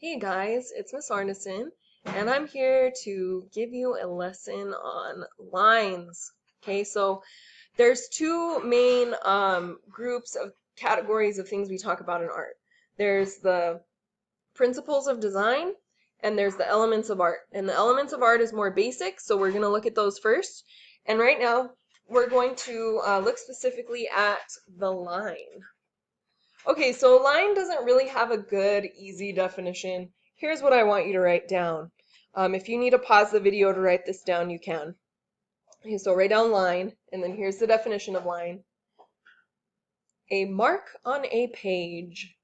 Hey guys, it's Miss Arneson, and I'm here to give you a lesson on lines. Okay, so there's two main groups of categories of things we talk about in art. There's the principles of design, and there's the elements of art. And the elements of art is more basic, so we're going to look at those first. And right now, we're going to look specifically at the line. Okay, so a line doesn't really have a good, easy definition. Here's what I want you to write down. If you need to pause the video to write this down, you can. Okay, so write down line, and then here's the definition of line. A mark on a page.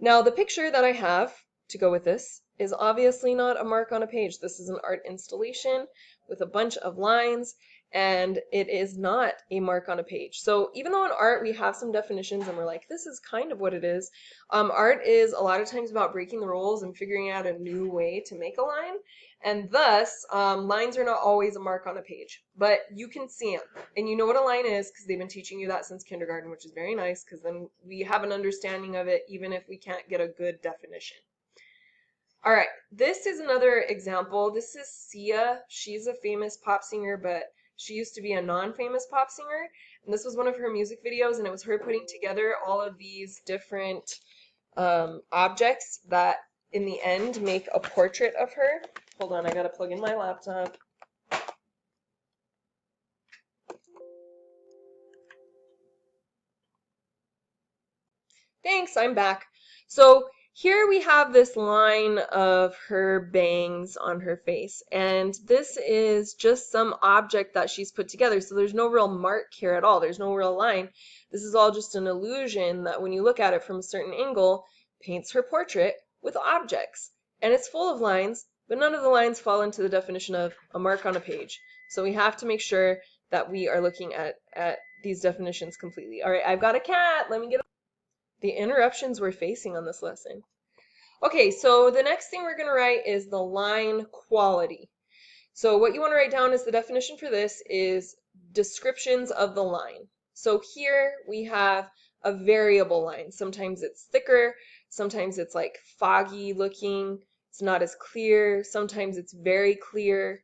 Now, the picture that I have to go with this is obviously not a mark on a page. This is an art installation with a bunch of lines, and it is not a mark on a page. So even though in art we have some definitions and we're like, this is kind of what it is, art is a lot of times about breaking the rules and figuring out a new way to make a line. And thus, lines are not always a mark on a page, but you can see them. And you know what a line is because they've been teaching you that since kindergarten, which is very nice because then we have an understanding of it even if we can't get a good definition. All right, this is another example. This is Sia. She's a famous pop singer, but she used to be a non-famous pop singer. And this was one of her music videos, and it was her putting together all of these different objects that in the end make a portrait of her. Hold on, I gotta plug in my laptop. Thanks, I'm back. So here we have this line of her bangs on her face, and this is just some object that she's put together. So there's no real mark here at all. There's no real line. This is all just an illusion that when you look at it from a certain angle, paints her portrait with objects. And it's full of lines, but none of the lines fall into the definition of a mark on a page. So we have to make sure that we are looking at these definitions completely. All right, I've got a cat. Let me get the interruptions we're facing on this lesson. Okay, so the next thing we're going to write is the line quality. So what you want to write down is the definition for this is descriptions of the line. So here we have a variable line. Sometimes it's thicker, sometimes it's like foggy looking, it's not as clear, sometimes it's very clear.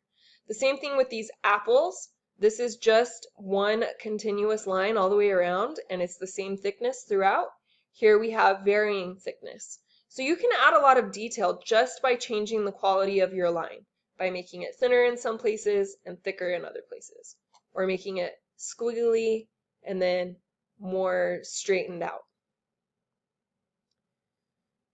The same thing with these apples. This is just one continuous line all the way around, and it's the same thickness throughout. Here we have varying thickness. So you can add a lot of detail just by changing the quality of your line, by making it thinner in some places and thicker in other places, or making it squiggly and then more straightened out.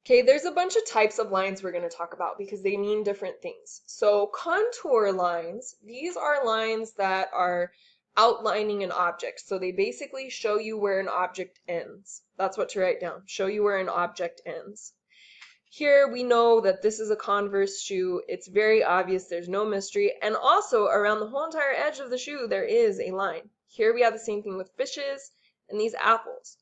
Okay, there's a bunch of types of lines we're going to talk about because they mean different things. So contour lines, these are lines that are outlining an object. So they basically show you where an object ends. That's what to write down. Show you where an object ends. Here we know that this is a Converse shoe. It's very obvious. There's no mystery. And also around the whole entire edge of the shoe, there is a line. Here we have the same thing with fishes and these apples.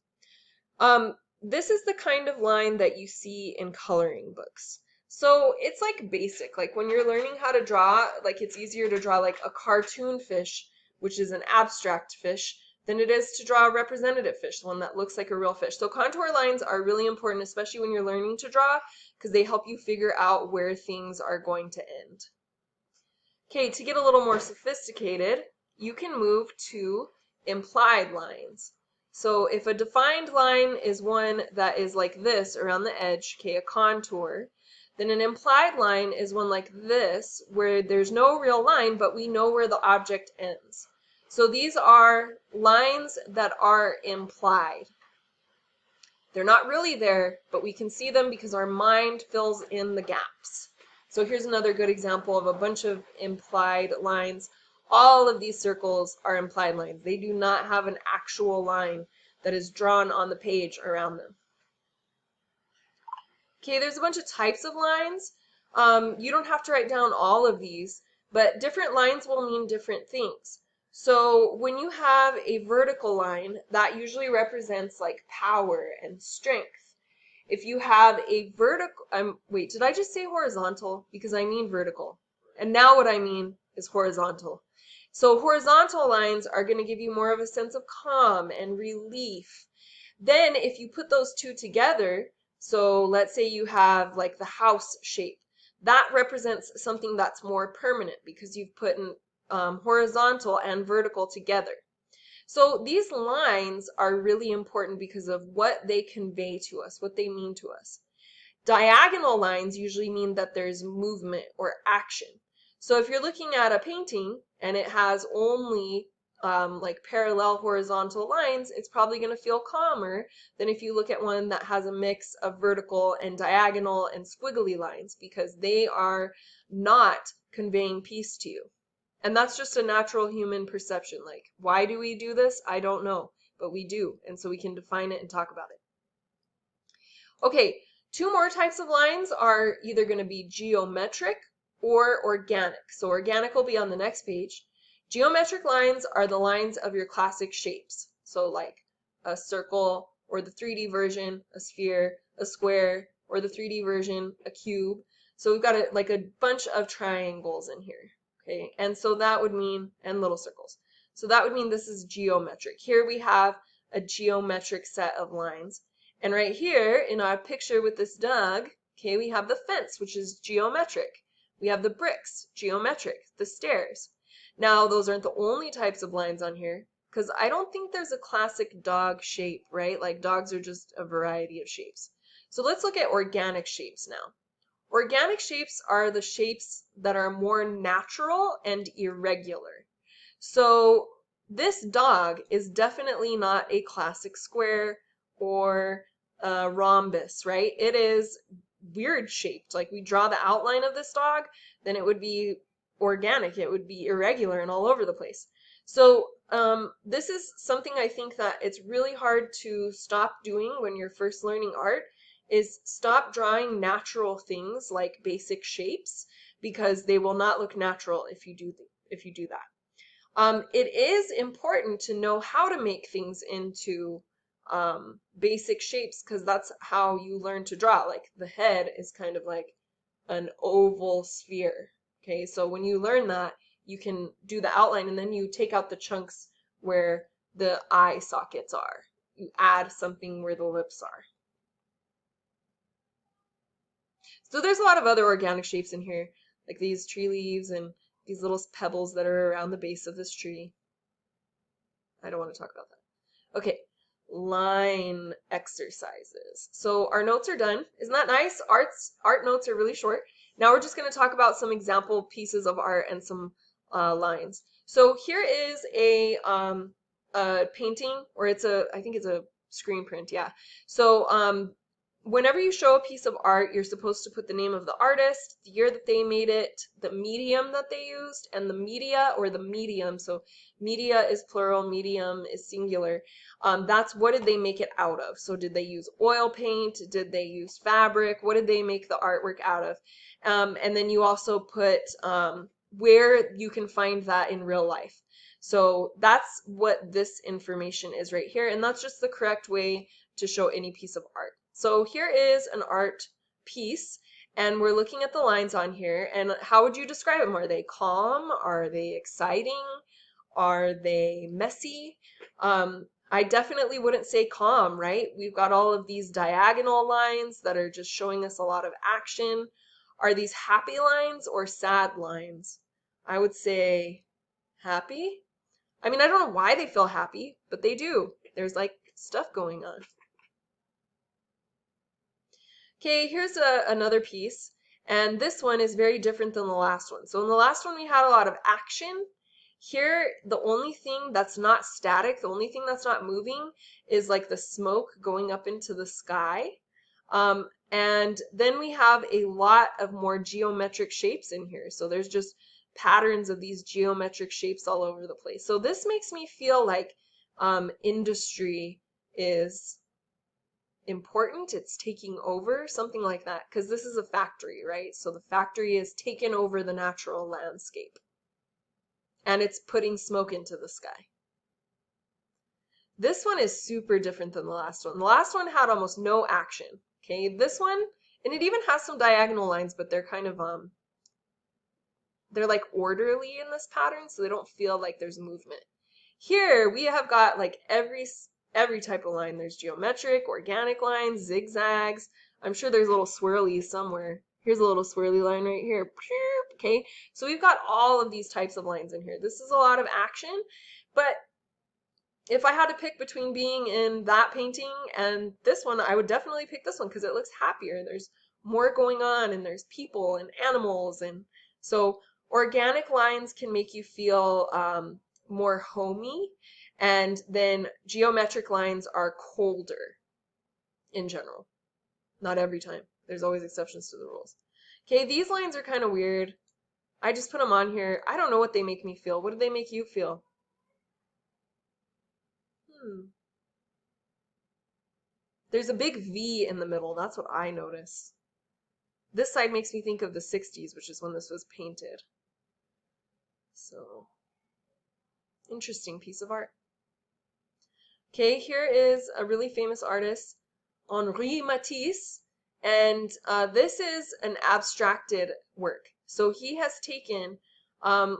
This is the kind of line that you see in coloring books. So it's like basic. Like when you're learning how to draw, like it's easier to draw like a cartoon fish, which is an abstract fish, than it is to draw a representative fish, one that looks like a real fish. So contour lines are really important, especially when you're learning to draw, because they help you figure out where things are going to end. Okay, to get a little more sophisticated, you can move to implied lines. So if a defined line is one that is like this around the edge, okay, a contour, then an implied line is one like this, where there's no real line, but we know where the object ends. So these are lines that are implied. They're not really there, but we can see them because our mind fills in the gaps. So here's another good example of a bunch of implied lines. All of these circles are implied lines. They do not have an actual line that is drawn on the page around them. Okay, there's a bunch of types of lines. You don't have to write down all of these, but different lines will mean different things. So when you have a vertical line, that usually represents like power and strength. If you have a vertical, wait, did I just say horizontal? Because I mean vertical. And now what I mean is horizontal. So horizontal lines are going to give you more of a sense of calm and relief. Then if you put those two together, So let's say you have like the house shape. That represents something that's more permanent because you've put in horizontal and vertical together. So these lines are really important because of what they convey to us, what they mean to us. Diagonal lines usually mean that there's movement or action. So if you're looking at a painting and it has only like parallel horizontal lines, it's probably going to feel calmer than if you look at one that has a mix of vertical and diagonal and squiggly lines, because they are not conveying peace to you. And that's just a natural human perception. Like, why do we do this? I don't know, but we do. And so we can define it and talk about it. Okay, two more types of lines are either going to be geometric or organic. So organic will be on the next page. Geometric lines are the lines of your classic shapes. So like a circle, or the 3D version, a sphere, a square, or the 3D version, a cube. So we've got like a bunch of triangles in here. Okay, and so that would mean, and little circles. So that would mean this is geometric. Here we have a geometric set of lines. And right here in our picture with this dog, okay, we have the fence, which is geometric. We have the bricks, geometric, the stairs. Now, those aren't the only types of lines on here, because I don't think there's a classic dog shape, right? Like dogs are just a variety of shapes. So let's look at organic shapes now. Organic shapes are the shapes that are more natural and irregular. So this dog is definitely not a classic square or a rhombus, right? It is weird shaped. Like we draw the outline of this dog, then it would be organic. It would be irregular and all over the place. So this is something I think that it's really hard to stop doing when you're first learning art, is stop drawing natural things like basic shapes, because they will not look natural if you do that. It is important to know how to make things into basic shapes, because that's how you learn to draw. Like the head is kind of like an oval sphere. Okay, so when you learn that, you can do the outline and then you take out the chunks where the eye sockets are. You add something where the lips are. So there's a lot of other organic shapes in here, like these tree leaves and these little pebbles that are around the base of this tree. I don't want to talk about that. Okay, line exercises. So our notes are done. Isn't that nice? Art notes are really short. Now we're just going to talk about some example pieces of art and some lines. So here is a painting, or I think it's a screen print, yeah. So whenever you show a piece of art, you're supposed to put the name of the artist, the year that they made it, the medium that they used, and the media or the medium. So media is plural, medium is singular. That's what did they make it out of? So did they use oil paint? Did they use fabric? What did they make the artwork out of? And then you also put where you can find that in real life. So that's what this information is right here. And that's just the correct way to show any piece of art. So here is an art piece, and we're looking at the lines on here. And how would you describe them? Are they calm? Are they exciting? Are they messy? I definitely wouldn't say calm, right? We've got all of these diagonal lines that are just showing us a lot of action. Are these happy lines or sad lines? I would say happy. I mean, I don't know why they feel happy, but they do. There's like stuff going on. Okay, here's another piece, and this one is very different than the last one. So in the last one we had a lot of action. Here, the only thing that's not static, the only thing that's not moving is like the smoke going up into the sky. And then we have a lot of more geometric shapes in here. So there's just patterns of these geometric shapes all over the place. So this makes me feel like industry is important, it's taking over, something like that, because this is a factory, right? So the factory is taken over the natural landscape and it's putting smoke into the sky. This one is super different than the last one. The last one had almost no action. Okay, this one, and it even has some diagonal lines, but they're kind of they're like orderly in this pattern, so they don't feel like there's movement. Here we have got like every type of line. There's geometric, organic lines, zigzags, I'm sure there's little swirlies somewhere. Here's a little swirly line right here. Okay, so we've got all of these types of lines in here. This is a lot of action, but if I had to pick between being in that painting and this one, I would definitely pick this one because it looks happier. There's more going on and there's people and animals. And so organic lines can make you feel more homey. And then geometric lines are colder in general. Not every time. There's always exceptions to the rules. Okay, these lines are kind of weird. I just put them on here. I don't know what they make me feel. What do they make you feel? There's a big V in the middle. That's what I notice. This side makes me think of the 60s, which is when this was painted. So, interesting piece of art. Okay, here is a really famous artist, Henri Matisse, and this is an abstracted work. So he has taken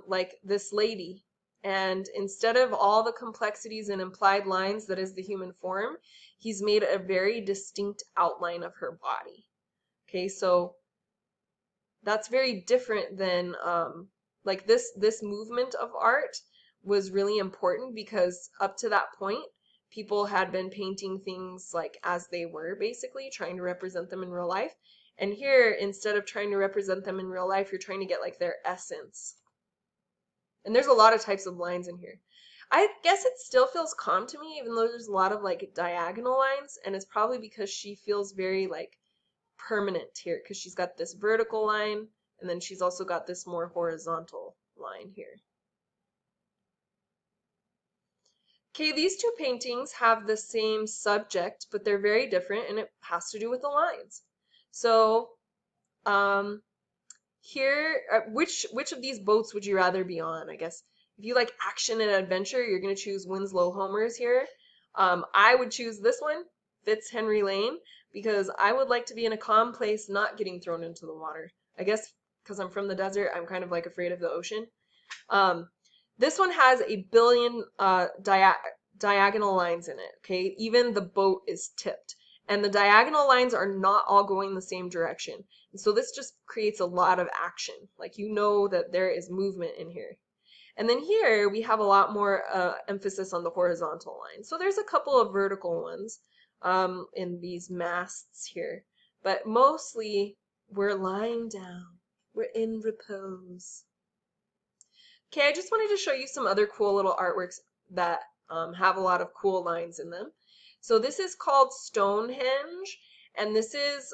like this lady, and instead of all the complexities and implied lines that is the human form, he's made a very distinct outline of her body. Okay, so that's very different than like this movement of art was really important because up to that point people had been painting things like as they were, basically trying to represent them in real life. And here, instead of trying to represent them in real life, you're trying to get like their essence. And there's a lot of types of lines in here. I guess it still feels calm to me, even though there's a lot of like diagonal lines, and it's probably because she feels very like permanent here because she's got this vertical line and then she's also got this more horizontal line here. Okay, these two paintings have the same subject, but they're very different, and it has to do with the lines. So, here, which of these boats would you rather be on? I guess if you like action and adventure, you're going to choose Winslow Homer's here. I would choose this one, Fitzhenry Lane, because I would like to be in a calm place, not getting thrown into the water. I guess because I'm from the desert, I'm kind of like afraid of the ocean. This one has a billion diagonal lines in it, okay? Even the boat is tipped. And the diagonal lines are not all going the same direction. And so this just creates a lot of action. Like you know that there is movement in here. And then here we have a lot more emphasis on the horizontal line. So there's a couple of vertical ones in these masts here. But mostly we're lying down. We're in repose. Okay, I just wanted to show you some other cool little artworks that have a lot of cool lines in them. So this is called Stonehenge, and this is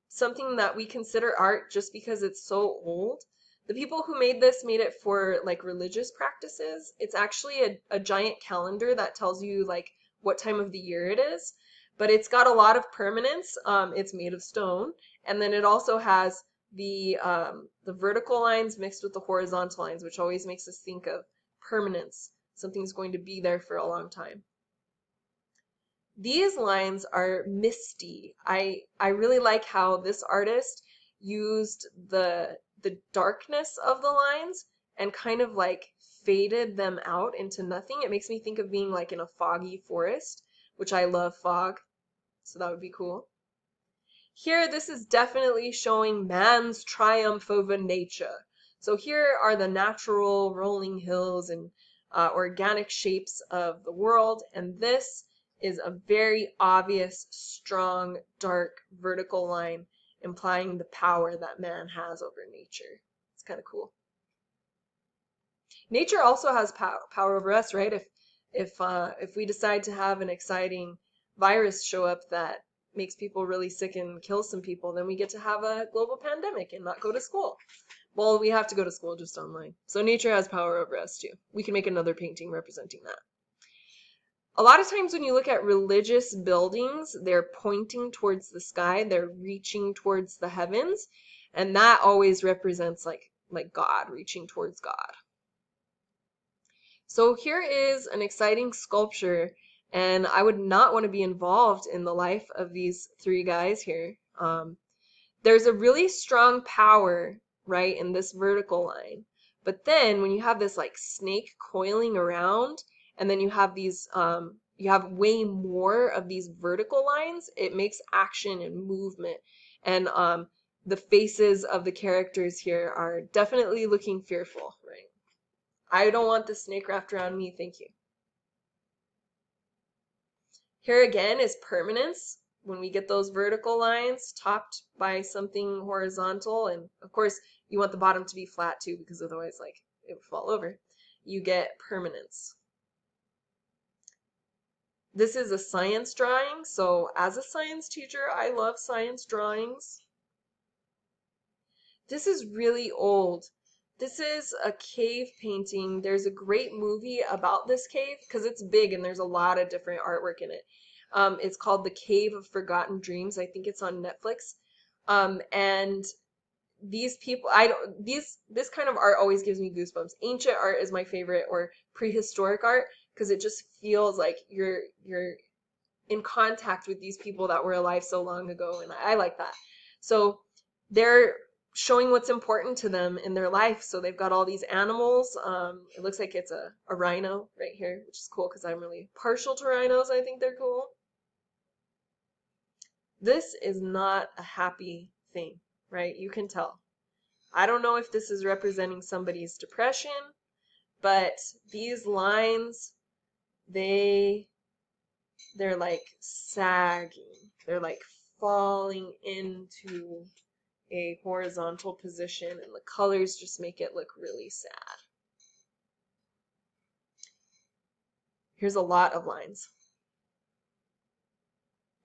something that we consider art just because it's so old. The people who made this made it for like religious practices. It's actually a giant calendar that tells you like what time of the year it is, but it's got a lot of permanence. It's made of stone, and then it also has the vertical lines mixed with the horizontal lines, which always makes us think of permanence. Something's going to be there for a long time. These lines are misty. I really like how this artist used the darkness of the lines and kind of like faded them out into nothing. It makes me think of being like in a foggy forest, which I love fog, so that would be cool. Here, this is definitely showing man's triumph over nature. So here are the natural rolling hills and organic shapes of the world, and this is a very obvious, strong, dark, vertical line implying the power that man has over nature. It's kind of cool. Nature also has power over us, right? If we decide to have an exciting virus show up that makes people really sick and kills some people, then we get to have a global pandemic and not go to school. Well, we have to go to school just online. So nature has power over us too. We can make another painting representing that. A lot of times when you look at religious buildings, they're pointing towards the sky, they're reaching towards the heavens, and that always represents like God, reaching towards God. So here is an exciting sculpture, and I would not want to be involved in the life of these three guys here. There's a really strong power, right, in this vertical line. But then when you have this like snake coiling around, and then you have these, you have way more of these vertical lines, it makes action and movement. And the faces of the characters here are definitely looking fearful, right? I don't want the snake wrapped around me, thank you. Here again is permanence. When we get those vertical lines topped by something horizontal, and of course you want the bottom to be flat too, because otherwise like it would fall over, you get permanence. This is a science drawing, so as a science teacher, I love science drawings. This is really old. This is a cave painting. There's a great movie about this cave because it's big and there's a lot of different artwork in it. It's called The Cave of Forgotten Dreams. I think it's on Netflix. And these people, I don't, this kind of art always gives me goosebumps. Ancient art is my favorite, or prehistoric art, because it just feels like you're in contact with these people that were alive so long ago, and I like that. So they're showing what's important to them in their life. So they've got all these animals. It looks like it's a rhino right here, which is cool because I'm really partial to rhinos. I think they're cool. This is not a happy thing, right? You can tell. I don't know if this is representing somebody's depression, but these lines, they're like sagging. They're like falling into a horizontal position, and the colors just make it look really sad. Here's a lot of lines.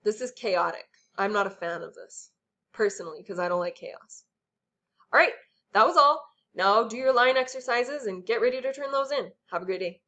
This is chaotic. I'm not a fan of this, personally, because I don't like chaos. All right, that was all. Now do your line exercises and get ready to turn those in. Have a great day.